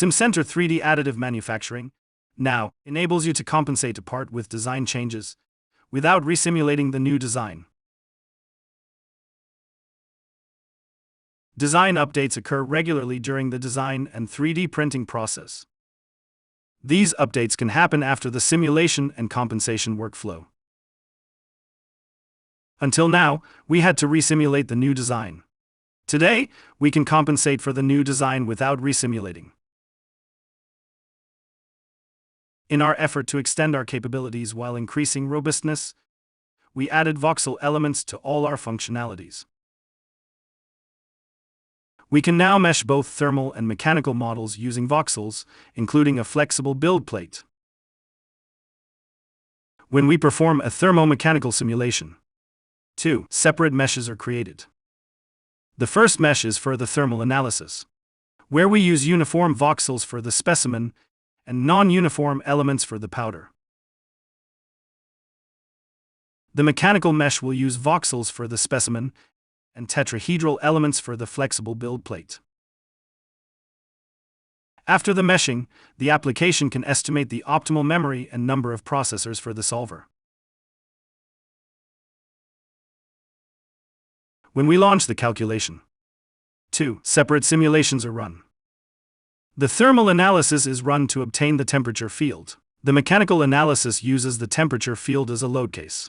Simcenter 3D Additive Manufacturing now enables you to compensate a part with design changes without resimulating the new design. Design updates occur regularly during the design and 3D printing process. These updates can happen after the simulation and compensation workflow. Until now, we had to resimulate the new design. Today, we can compensate for the new design without resimulating. In our effort to extend our capabilities while increasing robustness, we added voxel elements to all our functionalities. We can now mesh both thermal and mechanical models using voxels, including a flexible build plate. When we perform a thermomechanical simulation, two separate meshes are created. The first mesh is for the thermal analysis, where we use uniform voxels for the specimen and non-uniform elements for the powder. The mechanical mesh will use voxels for the specimen and tetrahedral elements for the flexible build plate. After the meshing, the application can estimate the optimal memory and number of processors for the solver. When we launch the calculation, two separate simulations are run. The thermal analysis is run to obtain the temperature field. The mechanical analysis uses the temperature field as a load case.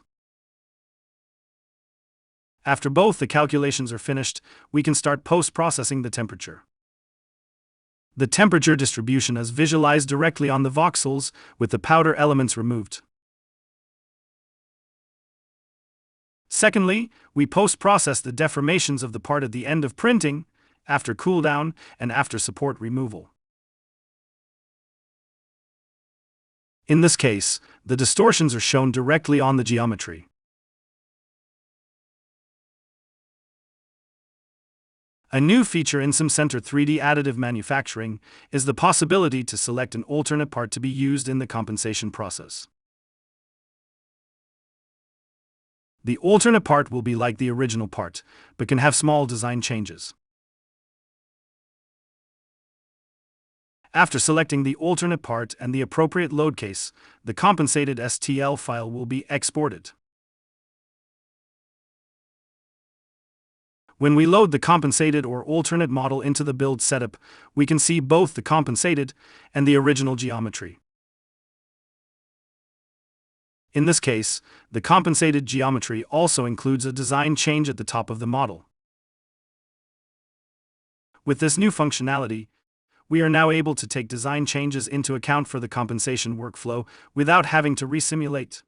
After both the calculations are finished, we can start post-processing the temperature. The temperature distribution is visualized directly on the voxels with the powder elements removed. Secondly, we post-process the deformations of the part at the end of printing, after cooldown, and after support removal. In this case, the distortions are shown directly on the geometry. A new feature in Simcenter 3D Additive Manufacturing is the possibility to select an alternate part to be used in the compensation process. The alternate part will be like the original part, but can have small design changes. After selecting the alternate part and the appropriate load case, the compensated STL file will be exported. When we load the compensated or alternate model into the build setup, we can see both the compensated and the original geometry. In this case, the compensated geometry also includes a design change at the top of the model. With this new functionality, we are now able to take design changes into account for the compensation workflow without having to resimulate.